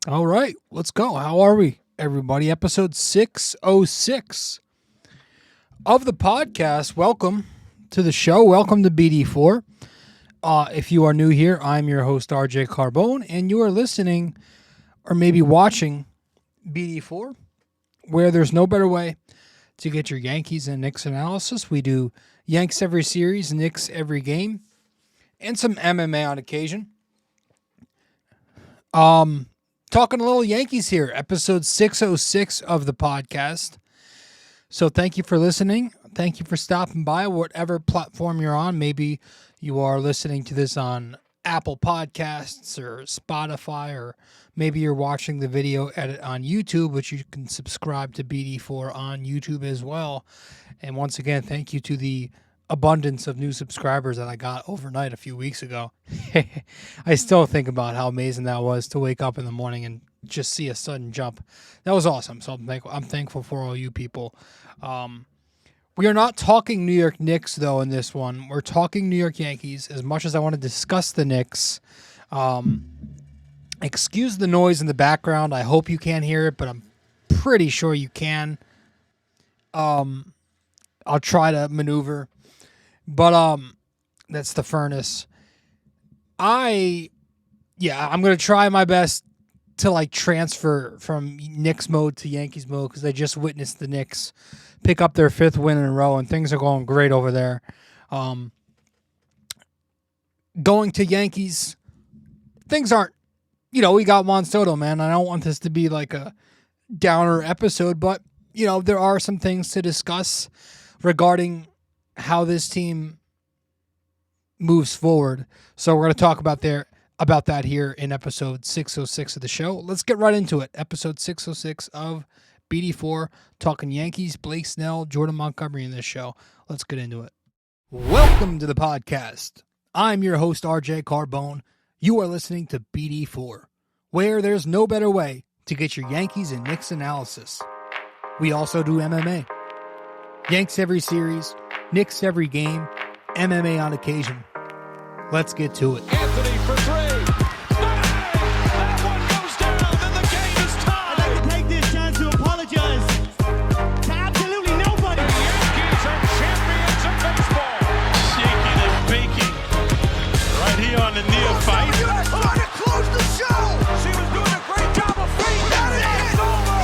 All right, let's go. How are we, everybody? Episode 606 of the podcast. Welcome to the show. Welcome to BD4. If you are new here, I'm your host, RJ Carbone, and you are listening or maybe watching BD4, where there's no better way to get your Yankees and Knicks analysis. We do Yanks every series, Knicks every game, and some MMA on occasion. Talking a little Yankees here, episode 606 of the podcast. So thank you for listening. Thank you for stopping by, whatever platform you're on. Maybe you are listening to this on Apple Podcasts or Spotify, or maybe you're watching the video edit on YouTube, which you can subscribe to BD4 on YouTube as well. And once again, thank you to the abundance of new subscribers that I got overnight a few weeks ago. I still think about how amazing that was to wake up in the morning and just see a sudden jump. That was awesome. So I'm thankful for all you people. We are not talking New York Knicks, though, in this one. We're talking New York Yankees. As much as I want to discuss the Knicks, excuse the noise in the background. I hope you can't hear it, but I'm pretty sure you can. I'll try to maneuver. But that's the furnace. I'm going to try my best to transfer from Knicks mode to Yankees mode, because I just witnessed the Knicks pick up their 5th win in a row, and things are going great over there. Going to Yankees, things aren't, we got Juan Soto, man. I don't want this to be like a downer episode, but, there are some things to discuss regarding how this team moves forward. So we're going to talk about that here in episode 606 of the show. Let's get right into it. Episode 606 of BD4, talking Yankees, Blake Snell, Jordan Montgomery in this show. Let's get into it. Welcome to the podcast. I'm your host, RJ Carbone. You are listening to BD4, where there's no better way to get your Yankees and Knicks analysis. We also do MMA. Yanks every series, Knicks every game, MMA on occasion. Let's get to it. Anthony for 3. That one goes down, and the game is tied. I'd like to take this chance to apologize to absolutely nobody. The Yankees are champions of baseball. Shaking and baking. Right here on the neophyte. Trying to close the show. She was doing a great job of feeding. That is it. It's over.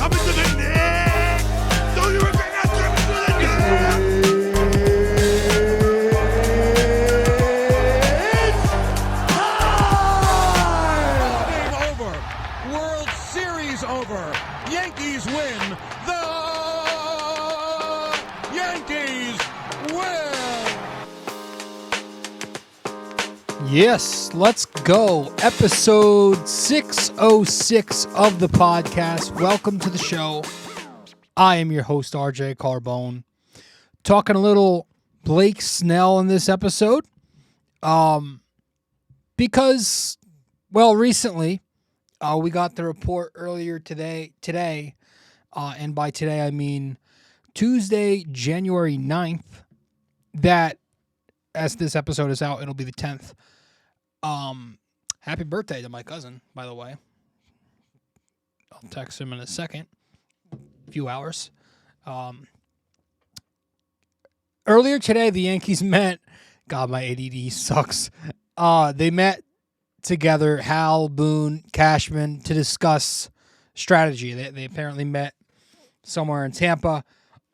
Coming to the net. Don't you regret not coming to the net? Game over. World Series over. Yankees win. The Yankees win. Yes, let's go. Episode 606 of the podcast. Welcome to the show. I am your host, RJ Carbone. Talking a little Blake Snell in this episode. Because, recently, we got the report earlier today, and by today I mean Tuesday, January 9th, that, as this episode is out, it'll be the 10th. Happy birthday to my cousin, by the way. I'll text him in a second. Few hours. Earlier today, the Yankees met. God, my ADD sucks. They met together, Hal, Boone, Cashman, to discuss strategy. They apparently met somewhere in Tampa,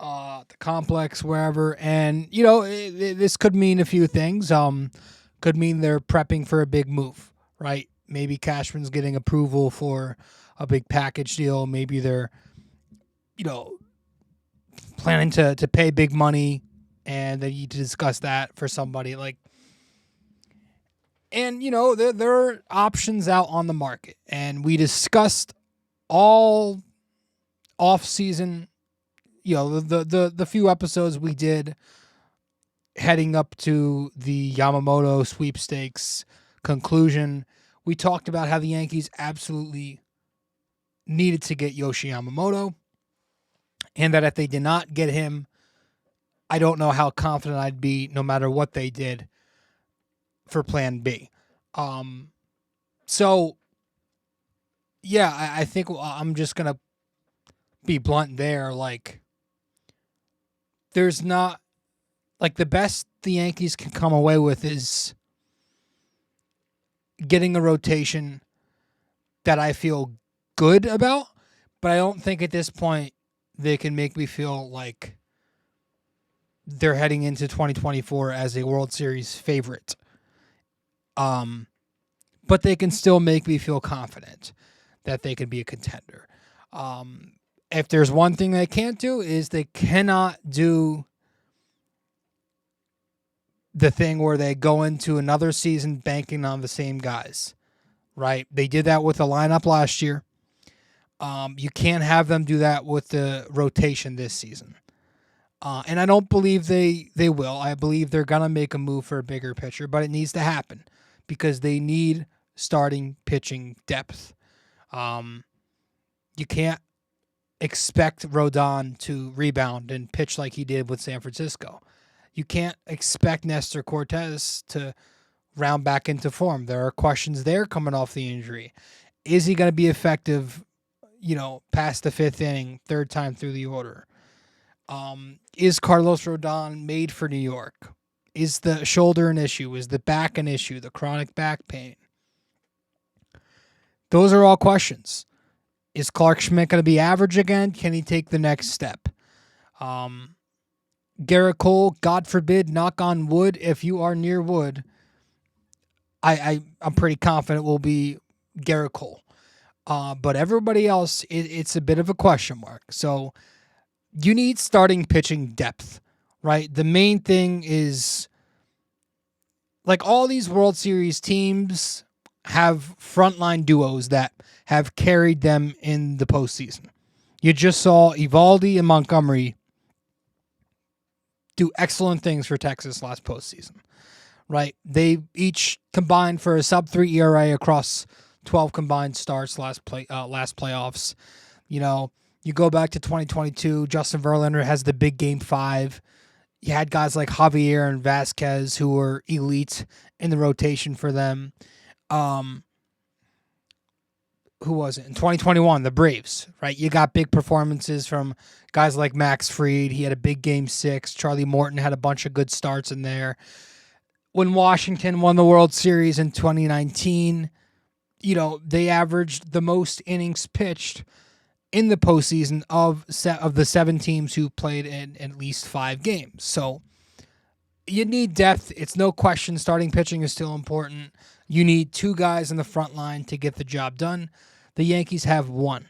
the complex, wherever. And, this could mean a few things. Could mean they're prepping for a big move, right? Maybe Cashman's getting approval for a big package deal. Maybe they're, planning to pay big money, and they need to discuss that for somebody. And, there are options out on the market. And we discussed all off-season, the few episodes we did heading up to the Yamamoto sweepstakes conclusion. We talked about how the Yankees absolutely needed to get Yoshi Yamamoto, and that if they did not get him I don't know how confident I'd be no matter what they did for plan B. So, yeah, I think I'm just going to be blunt there. Like, there's not, like, the best the Yankees can come away with is getting a rotation that I feel good about, but I don't think at this point they can make me feel like they're heading into 2024 as a World Series favorite. But they can still make me feel confident that they can be a contender. If there's one thing they can't do is they cannot do the thing where they go into another season banking on the same guys, right? They did that with the lineup last year. You can't have them do that with the rotation this season. And I don't believe they will. I believe they're going to make a move for a bigger pitcher, but it needs to happen because they need starting pitching depth. You can't expect Rodon to rebound and pitch like he did with San Francisco. You can't expect Nestor Cortez to round back into form. There are questions there coming off the injury. Is he going to be effective, past the fifth inning, third time through the order? Is Carlos Rodon made for New York? Is the shoulder an issue? Is the back an issue? The chronic back pain? Those are all questions. Is Clark Schmidt going to be average again? Can he take the next step? Garrett Cole, God forbid, knock on wood, if you are near wood, I'm pretty confident will be Garrett Cole. But everybody else, it's a bit of a question mark. So you need starting pitching depth, right? The main thing is, like, all these World Series teams have frontline duos that have carried them in the postseason. You just saw Evaldi and Montgomery do excellent things for Texas last postseason, right? They each combined for a sub-3 ERA across 12 combined starts last playoffs. You go back to 2022, Justin Verlander has the big Game 5. You had guys like Javier and Vasquez who were elite in the rotation for them. Who was it? In 2021, the Braves, right? You got big performances from guys like Max Fried. He had a big Game 6. Charlie Morton had a bunch of good starts in there. When Washington won the World Series in 2019, they averaged the most innings pitched in the postseason of the 7 teams who played in at least 5 games. So you need depth. It's no question starting pitching is still important. You need 2 guys in the front line to get the job done. The Yankees have 1,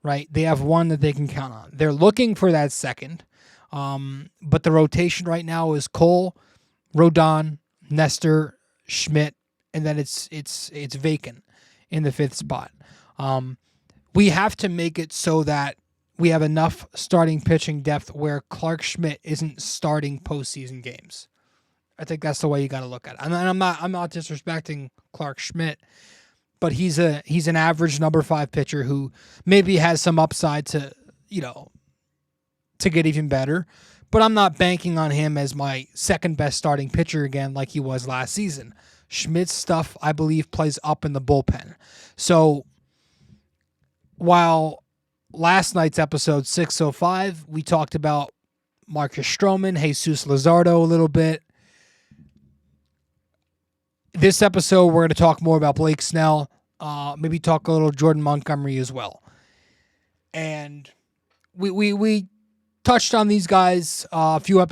right? They have 1 that they can count on. They're looking for that second. But the rotation right now is Cole, Rodon, Nestor, Schmidt, and then it's vacant in the 5th spot. We have to make it so that we have enough starting pitching depth where Clark Schmidt isn't starting postseason games. I think that's the way you got to look at it. And I'm not disrespecting Clark Schmidt, but he's an average number 5 pitcher who maybe has some upside to get even better. But I'm not banking on him as my second best starting pitcher again like he was last season. Schmidt's stuff, I believe, plays up in the bullpen. So while last night's episode 605, we talked about Marcus Stroman, Jesus Luzardo a little bit. This episode, we're going to talk more about Blake Snell, maybe talk a little Jordan Montgomery as well. And we touched on these guys a few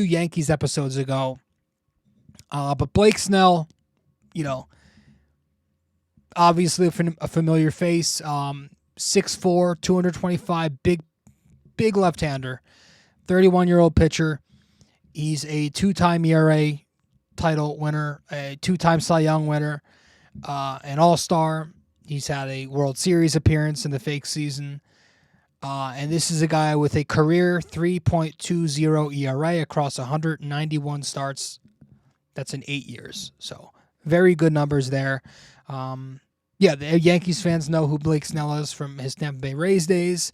Yankees episodes ago. But Blake Snell, obviously a familiar face, 6'4", 225, big left-hander, 31-year-old pitcher. He's a 2-time ERA title winner, a 2-time Cy Young winner, an All-Star. He's had a World Series appearance in the fake season. And this is a guy with a career 3.20 ERA across 191 starts. That's in 8 years. So very good numbers there. The Yankees fans know who Blake Snell is from his Tampa Bay Rays days.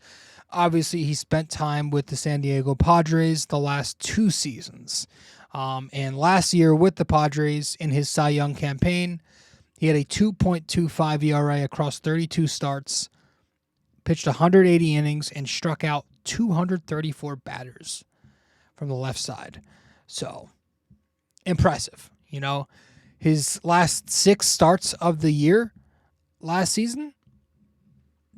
obviously he spent time with the San Diego Padres the last 2 seasons. And last year with the Padres in his Cy Young campaign, he had a 2.25 ERA across 32 starts, pitched 180 innings, and struck out 234 batters from the left side. So, impressive. His last 6 starts of the year last season,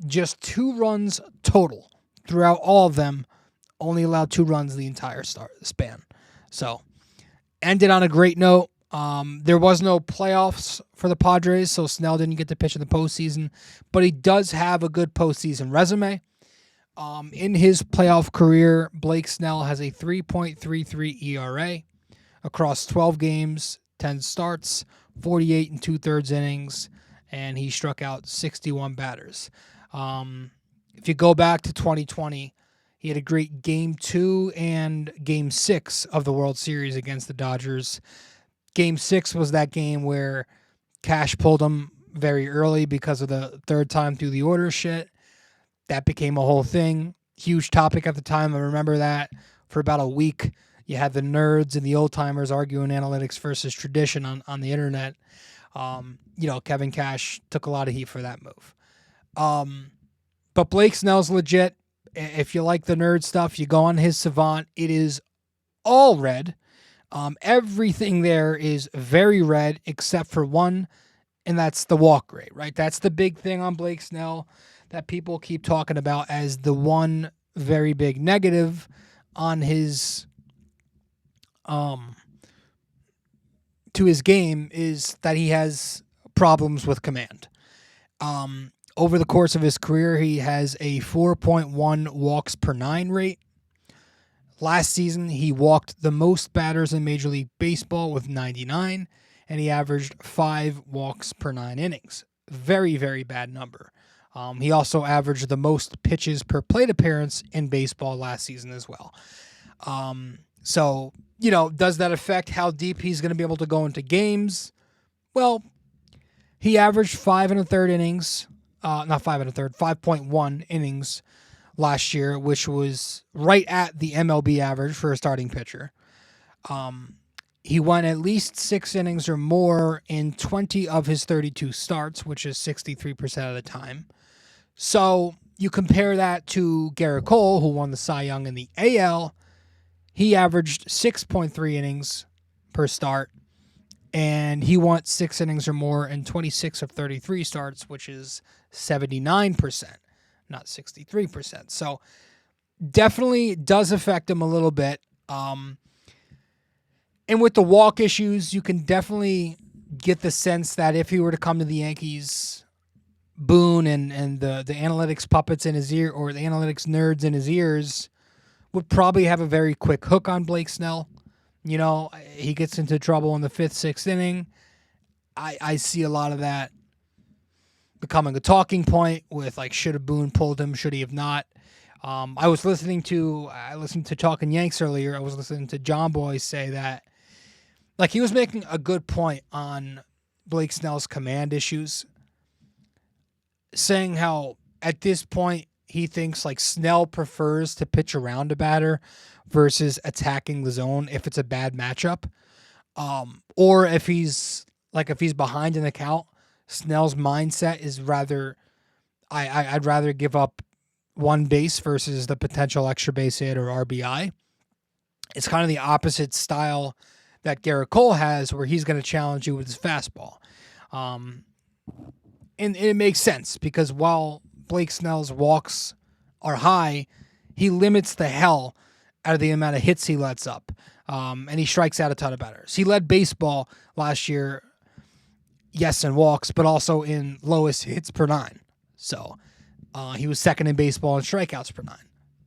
just 2 runs total throughout all of them, only allowed 2 runs the entire span. So, ended on a great note. There was no playoffs for the Padres, so Snell didn't get to pitch in the postseason, but he does have a good postseason resume. In his playoff career, Blake Snell has a 3.33 ERA across 12 games, 10 starts, 48 and 2/3 innings, and he struck out 61 batters. If you go back to 2020, he had a great Game 2 and Game 6 of the World Series against the Dodgers. Game 6 was that game where Cash pulled him very early because of the third time through the order shit. That became a whole thing. Huge topic at the time. I remember that for about a week. You had the nerds and the old timers arguing analytics versus tradition on the internet. Kevin Cash took a lot of heat for that move. But Blake Snell's legit. If you like the nerd stuff, you go on his Savant. It is all red. Everything there is very red except for one, and that's the walk rate, right? That's the big thing on Blake Snell that people keep talking about as the one very big negative on his to his game is that he has problems with command. Over the course of his career, he has a 4.1 walks per 9 rate. Last season, he walked the most batters in Major League Baseball with 99, and he averaged 5 walks per 9 innings. Very, very bad number. He also averaged the most pitches per plate appearance in baseball last season as well. So, does that affect how deep he's going to be able to go into games? Well, he averaged 5 1/3 innings. Not 5 1/3, 5.1 innings last year, which was right at the MLB average for a starting pitcher. He won at least 6 innings or more in 20 of his 32 starts, which is 63% of the time. So you compare that to Garrett Cole, who won the Cy Young in the AL. He averaged 6.3 innings per start, and he won 6 innings or more in 26 of 33 starts, which is 79%, not 63%. So definitely does affect him a little bit. And with the walk issues, you can definitely get the sense that if he were to come to the Yankees, Boone and the analytics puppets in his ear, or the analytics nerds in his ears, would probably have a very quick hook on Blake Snell. He gets into trouble in the 5th, 6th inning. I see a lot of that becoming a talking point with, like, should have Boone pulled him, should he have not? I listened to Talking Yanks earlier. I was listening to John Boy say that, like, he was making a good point on Blake Snell's command issues, saying how at this point he thinks, like, Snell prefers to pitch around a batter versus attacking the zone if it's a bad matchup. Or if he's behind in the count, Snell's mindset is rather, I'd rather give up one base versus the potential extra base hit or RBI. It's kind of the opposite style that Garrett Cole has, where he's going to challenge you with his fastball. And it makes sense because while Blake Snell's walks are high, he limits the hell out of the amount of hits he lets up. And he strikes out a ton of batters. He led baseball last year, yes, in walks, but also in lowest hits per 9. So he was second in baseball in strikeouts per 9.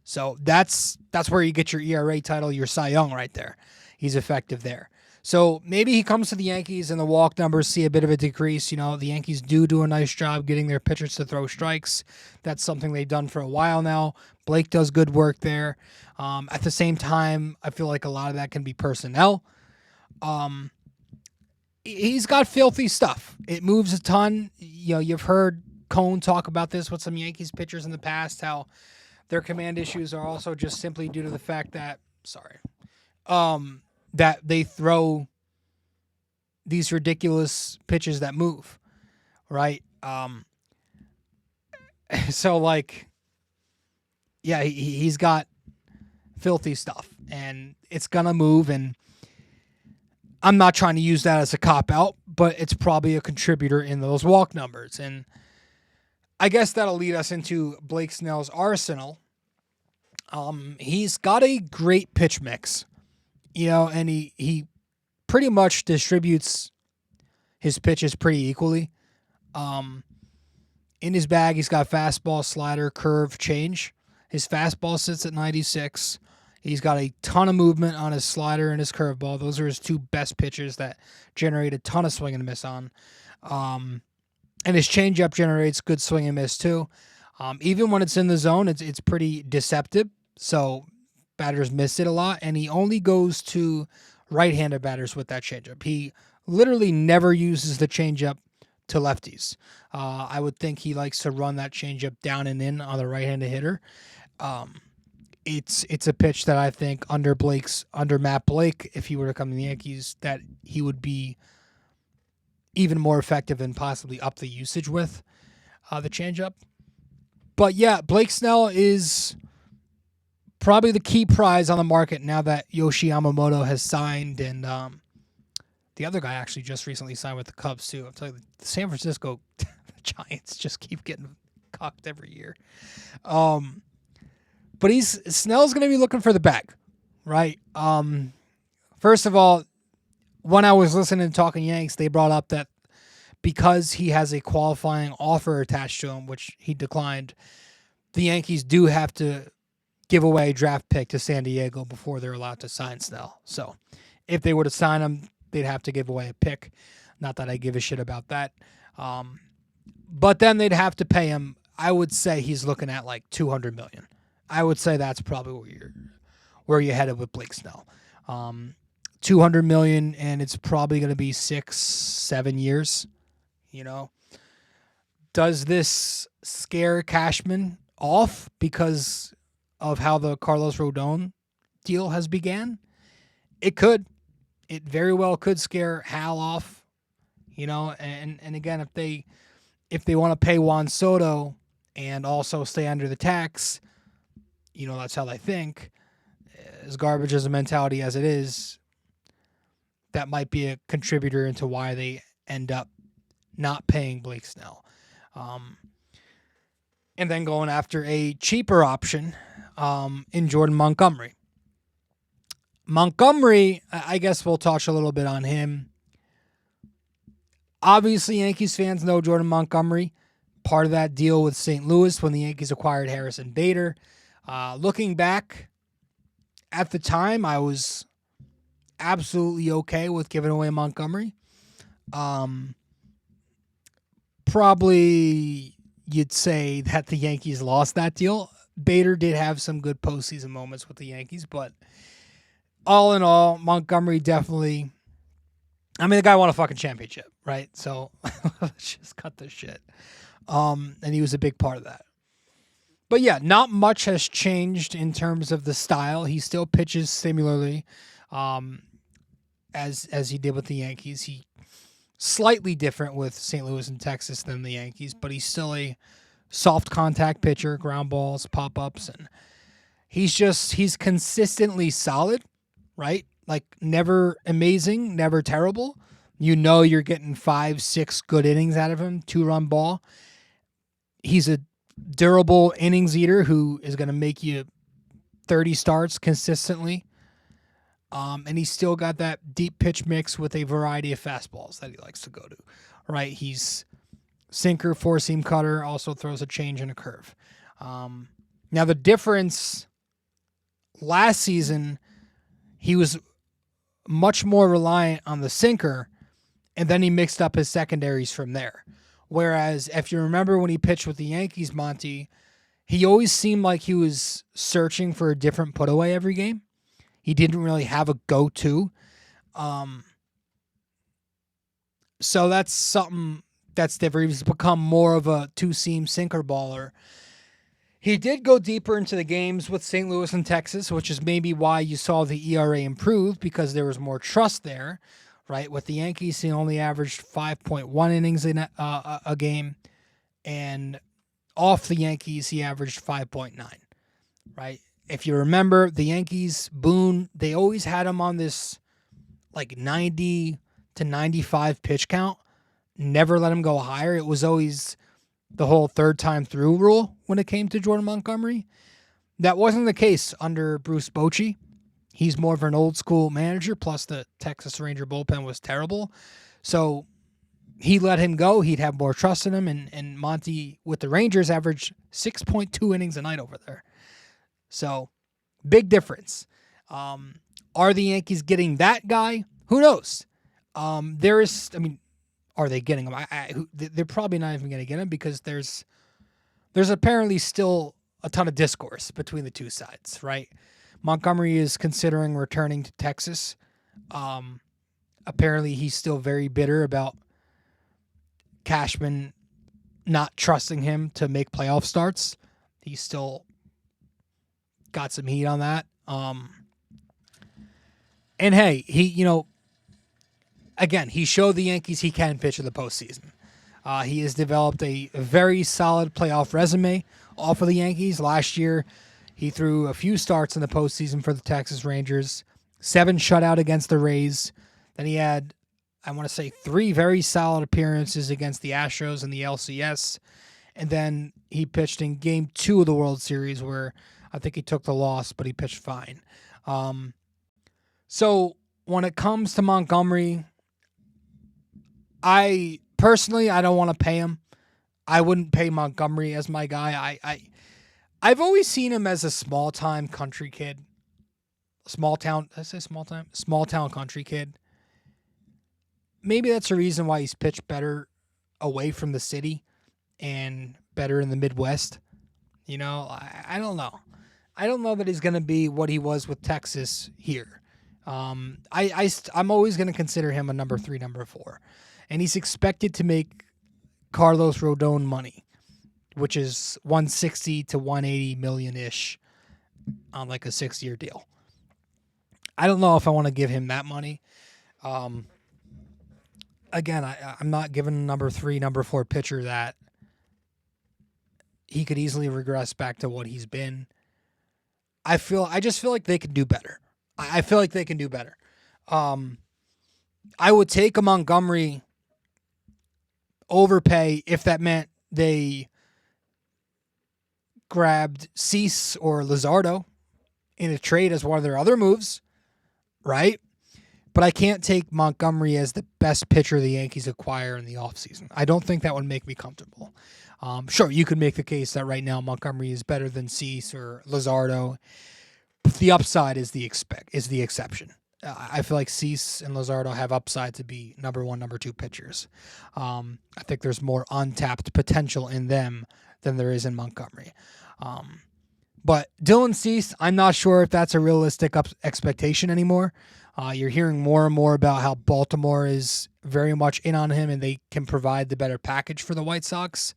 So that's where you get your ERA title, your Cy Young right there. He's effective there. So maybe he comes to the Yankees and the walk numbers see a bit of a decrease. The Yankees do a nice job getting their pitchers to throw strikes. That's something they've done for a while now. Blake does good work there. At the same time, I feel like a lot of that can be personnel. He's got filthy stuff. It moves a ton. You've heard Cone talk about this with some Yankees pitchers in the past, how Their command issues are also just simply due to the fact that, that they throw these ridiculous pitches that move, right? So like, yeah, he's got filthy stuff, and it's gonna move. And I'm not trying to use that as a cop out, but it's probably a contributor in those walk numbers. And I guess that'll lead us into Blake Snell's arsenal. He's got a great pitch mix, and he pretty much distributes his pitches pretty equally. In his bag, he's got fastball, slider, curve, change. His fastball sits at 96. He's got a ton of movement on his slider and his curveball. Those are his two best pitches that generate a ton of swing and miss on. And his changeup generates good swing and miss too. Even when it's in the zone, it's pretty deceptive. So batters miss it a lot. And he only goes to right-handed batters with that changeup. He literally never uses the changeup to lefties. I would think he likes to run that changeup down and in on the right-handed hitter. It's a pitch that I think under Matt Blake, if he were to come to the Yankees, that he would be even more effective and possibly up the usage with the changeup. But yeah, Blake Snell is probably the key prize on the market now that Yoshi Yamamoto has signed, and the other guy actually just recently signed with the Cubs too. I'm telling you, the San Francisco Giants just keep getting cocked every year. But Snell's going to be looking for the bag, right? First of all, when I was listening to Talking Yanks, they brought up that because he has a qualifying offer attached to him, which he declined, the Yankees do have to give away a draft pick to San Diego before they're allowed to sign Snell. So if they were to sign him, they'd have to give away a pick. Not that I give a shit about that. But then they'd have to pay him. I would say he's looking at like $200 million. I would say that's probably where you're headed with Blake Snell. $200 million, and it's probably going to be 6-7 years. Does this scare Cashman off because of how the Carlos Rodon deal has began? It could. It very well could scare Hal off. And again, if they want to pay Juan Soto and also stay under the tax, that's how they think. As garbage as a mentality as it is, that might be a contributor into why they end up not paying Blake Snell. And then going after a cheaper option in Jordan Montgomery. Montgomery, I guess we'll touch a little bit on him. Obviously, Yankees fans know Jordan Montgomery. Part of that deal with St. Louis when the Yankees acquired Harrison Bader. Looking back, at the time, I was absolutely okay with giving away Montgomery. Probably you'd say that the Yankees lost that deal. Bader did have some good postseason moments with the Yankees, but all in all, Montgomery definitely... the guy won a fucking championship, right? So let's just cut this shit. And he was a big part of that. But yeah, not much has changed in terms of the style. He still pitches similarly as he did with the Yankees. He slightly different with St. Louis and Texas than the Yankees, but he's still a soft contact pitcher, ground balls, pop-ups, and he's consistently solid, right? Like never amazing, never terrible. You're getting 5-6 good innings out of him, 2-run ball. He's a durable innings eater who is going to make you 30 starts consistently. And he's still got that deep pitch mix with a variety of fastballs that he likes to go to, right? He's sinker, four-seam cutter, also throws a change and a curve. Now the difference last season, he was much more reliant on the sinker, and then he mixed up his secondaries from there. Whereas if you remember when he pitched with the Yankees, Monty, he always seemed like he was searching for a different put-away every game. He didn't really have a go-to. So that's something that's different. He's become more of a two-seam sinker baller. He did go deeper into the games with St. Louis and Texas, which is maybe why you saw the ERA improve, because there was more trust there, right? With the Yankees, he only averaged 5.1 innings in a game, and off the Yankees, he averaged 5.9, right? If you remember, the Yankees, Boone, they always had him on this like 90 to 95 pitch count, never let him go higher. It was always the whole third time through rule when it came to Jordan Montgomery. That wasn't the case under Bruce Bochy. He's more of an old school manager, plus the Texas Ranger bullpen was terrible. So he let him go. He'd have more trust in him. And Monty, with the Rangers, averaged 6.2 innings a night over there. So big difference. Are the Yankees getting that guy? Who knows? Are they getting him? They're probably not even going to get him, because there's apparently still a ton of discourse between the two sides, right? Montgomery is considering returning to Texas. Apparently he's still very bitter about Cashman not trusting him to make playoff starts. He's still got some heat on that. And hey, he showed the Yankees he can pitch in the postseason. He has developed a very solid playoff resume off of the Yankees. Last year, he threw a few starts in the postseason for the Texas Rangers, 7 shutout against the Rays. Then he had, I want to say, 3 very solid appearances against the Astros and the LCS. And then he pitched in Game 2 of the World Series, where I think he took the loss, but he pitched fine. So when it comes to Montgomery, I don't want to pay him. I wouldn't pay Montgomery as my guy. I've always seen him as a small-time country kid. Small town country kid. Maybe that's the reason why he's pitched better away from the city and better in the Midwest. I don't know. I don't know that he's going to be what he was with Texas here. I'm always going to consider him a number 3, number 4. And he's expected to make Carlos Rodon money, which is 160 to 180 million-ish on like a 6-year deal. I don't know if I want to give him that money. Again, I'm not giving a number 3, number 4 pitcher that he could easily regress back to what he's been. I just feel like they could do better. I feel like they can do better. I would take a Montgomery overpay if that meant they grabbed Cease or Luzardo in a trade as one of their other moves, right? But I can't take Montgomery as the best pitcher the Yankees acquire in the offseason. I don't think that would make me comfortable. Sure, you could make the case that right now Montgomery is better than Cease or Luzardo. But the upside is the exception. I feel like Cease and Luzardo have upside to be number 1, number 2 pitchers. I think there's more untapped potential in them than there is in Montgomery. But Dylan Cease, I'm not sure if that's a realistic expectation anymore. You're hearing more and more about how Baltimore is very much in on him and they can provide the better package for the White Sox.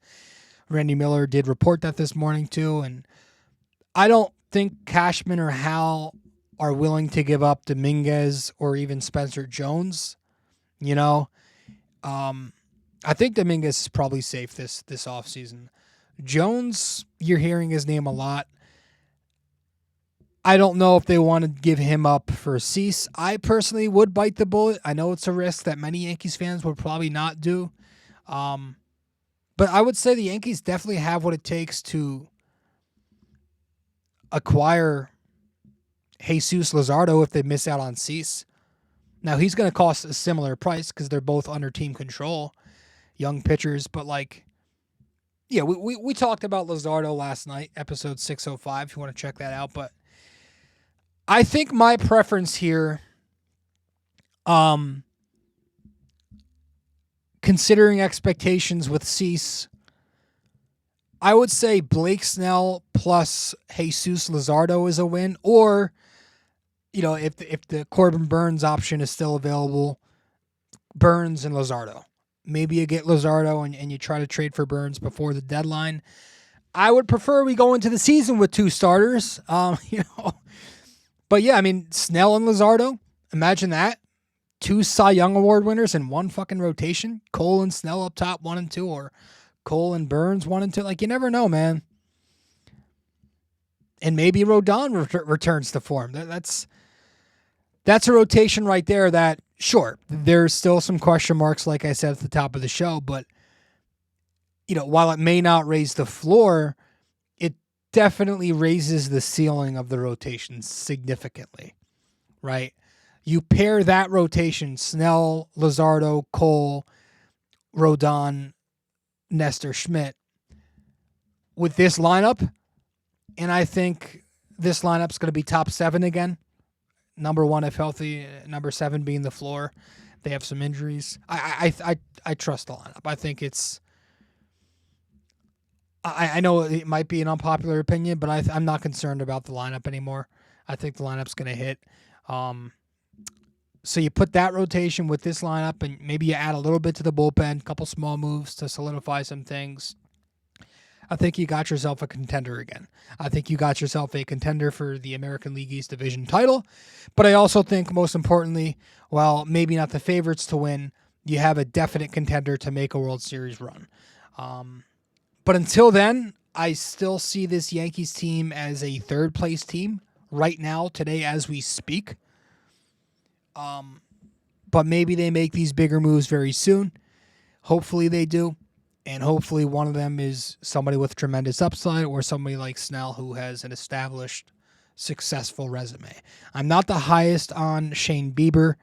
Randy Miller did report that this morning too, and I don't think Cashman or Hal are willing to give up Dominguez or even Spencer Jones. I think Dominguez is probably safe this offseason. Jones, you're hearing his name a lot. I don't know if they want to give him up for Cease. I personally would bite the bullet. I know it's a risk that many Yankees fans would probably not do. But I would say the Yankees definitely have what it takes to acquire Jesus Luzardo if they miss out on Cease. Now, he's going to cost a similar price because they're both under team control, young pitchers. But, we talked about Luzardo last night, episode 605, if you want to check that out. But I think my preference here, considering expectations with Cease, I would say Blake Snell plus Jesus Luzardo is a win. Or, if the Corbin Burns option is still available, Burns and Luzardo. Maybe you get Luzardo and you try to trade for Burns before the deadline. I would prefer we go into the season with 2 starters. But yeah, I mean, Snell and Luzardo, imagine that. 2 Cy Young Award winners in one fucking rotation. Cole and Snell up top, 1 and 2, or Cole and Burns, 1 and 2. Like, you never know, man. And maybe Rodon returns to form. That's a rotation right there that, sure, there's still some question marks, like I said at the top of the show, but, while it may not raise the floor, it definitely raises the ceiling of the rotation significantly, right? You pair that rotation, Snell, Luzardo, Cole, Rodon, Nestor, Schmidt, with this lineup, and I think this lineup's going to be top 7 again. Number 1 if healthy, number 7 being the floor. They have some injuries. I trust the lineup. I think it's... I know it might be an unpopular opinion, but I'm not concerned about the lineup anymore. I think the lineup's going to hit. So you put that rotation with this lineup, and maybe you add a little bit to the bullpen, a couple small moves to solidify some things. I think you got yourself a contender again. I think you got yourself a contender for the American League East Division title. But I also think, most importantly, while maybe not the favorites to win, you have a definite contender to make a World Series run. But until then, I still see this Yankees team as a third-place team right now, today, as we speak. But maybe they make these bigger moves very soon. Hopefully they do. And hopefully one of them is somebody with tremendous upside, or somebody like Snell who has an established, successful resume. I'm not the highest on Shane Bieber.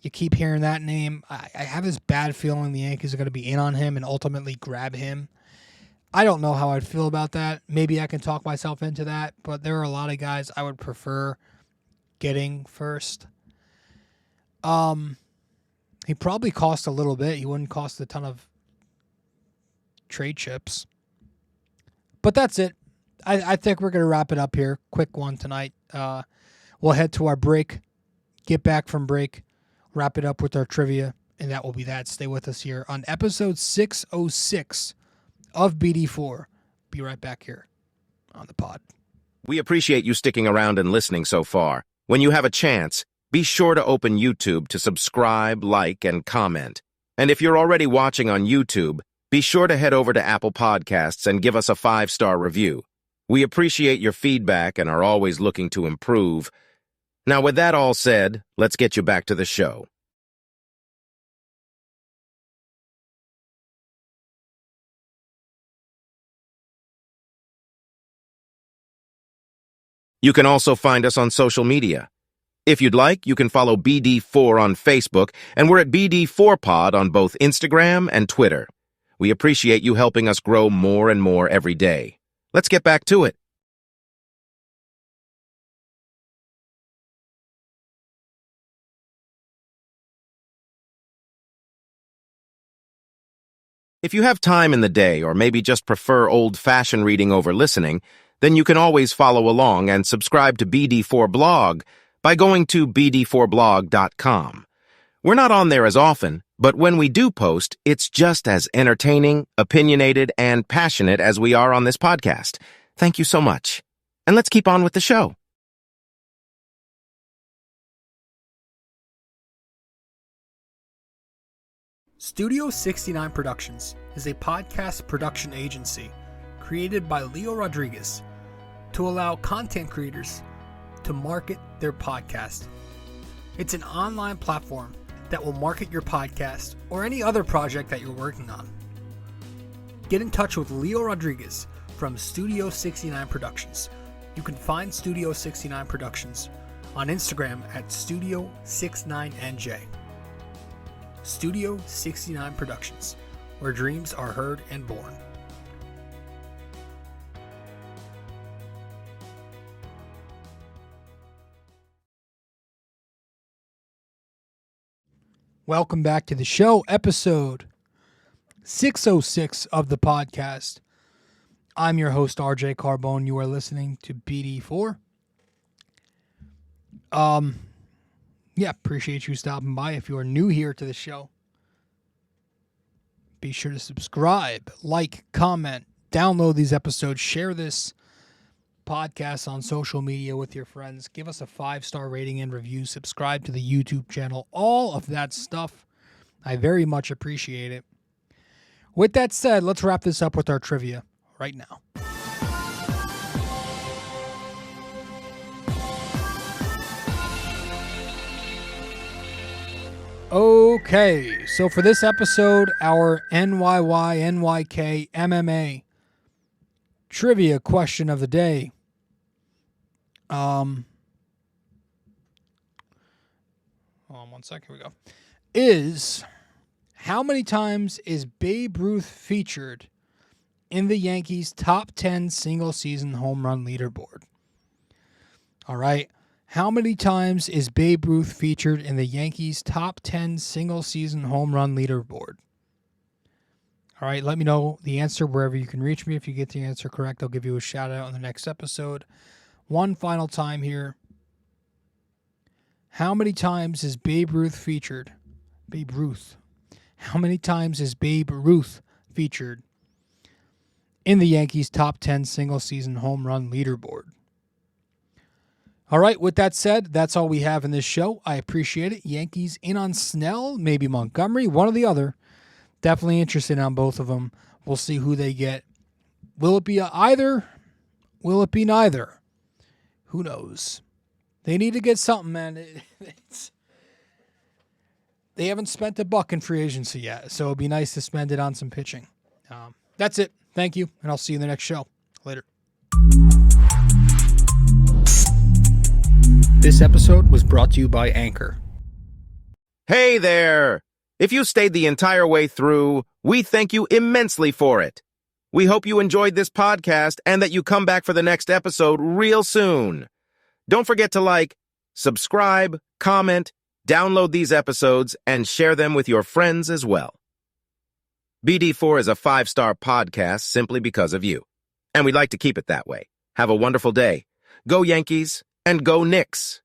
You keep hearing that name. I have this bad feeling the Yankees are going to be in on him and ultimately grab him. I don't know how I'd feel about that. Maybe I can talk myself into that, but there are a lot of guys I would prefer getting first. He probably cost a little bit. He wouldn't cost a ton of trade chips. But that's it. I think we're going to wrap it up here. Quick one tonight. We'll head to our break, get back from break, wrap it up with our trivia, and that will be that. Stay with us here on episode 606 of BD4. Be right back here on the pod. We appreciate you sticking around and listening so far. When you have a chance, be sure to open YouTube to subscribe, like, and comment. And if you're already watching on YouTube, be sure to head over to Apple Podcasts and give us a 5-star review. We appreciate your feedback and are always looking to improve. Now, with that all said, let's get you back to the show. You can also find us on social media. If you'd like, you can follow BD4 on Facebook, and we're at BD4Pod on both Instagram and Twitter. We appreciate you helping us grow more and more every day. Let's get back to it. If you have time in the day, or maybe just prefer old-fashioned reading over listening, then you can always follow along and subscribe to BD4 Blog by going to BD4blog.com. We're not on there as often, but when we do post, it's just as entertaining, opinionated, and passionate as we are on this podcast. Thank you so much. And let's keep on with the show. Studio 69 Productions is a podcast production agency created by Leo Rodriguez to allow content creators to market their podcast. It's an online platform that will market your podcast or any other project that you're working on. Get in touch with Leo Rodriguez from Studio 69 Productions. You can find Studio 69 Productions on Instagram at Studio69NJ. Studio 69 Productions, where dreams are heard and born. Welcome back to the show, episode 606 of the podcast. I'm your host, RJ Carbone. You are listening to BD4. Appreciate you stopping by. If you are new here to the show, be sure to subscribe, like, comment, download these episodes, share this podcast on social media with your friends, give us a 5-star rating and review, subscribe to the YouTube channel, all of that stuff. I very much appreciate it. With that said, let's wrap this up with our trivia right now. Okay, so for this episode, our NYY-NYK-MMA trivia question of the day. Hold on 1 second, here we go. How many times is Babe Ruth featured in the Yankees' top 10 single-season home run leaderboard? All right. How many times is Babe Ruth featured in the Yankees' top 10 single-season home run leaderboard? All right, let me know the answer wherever you can reach me. If you get the answer correct, I'll give you a shout-out in the next episode. One final time here. How many times is Babe Ruth featured? Babe Ruth. How many times is Babe Ruth featured in the Yankees' top 10 single-season home run leaderboard? All right, with that said, that's all we have in this show. I appreciate it. Yankees in on Snell, maybe Montgomery, one or the other. Definitely interested on both of them. We'll see who they get. Will it be either? Will it be neither? Who knows? They need to get something, man. They haven't spent a buck in free agency yet, so it'd be nice to spend it on some pitching. That's it. Thank you, and I'll see you in the next show. Later. This episode was brought to you by Anchor. Hey there! If you stayed the entire way through, we thank you immensely for it. We hope you enjoyed this podcast and that you come back for the next episode real soon. Don't forget to like, subscribe, comment, download these episodes, and share them with your friends as well. BD4 is a 5-star podcast simply because of you, and we'd like to keep it that way. Have a wonderful day. Go Yankees, and go Knicks!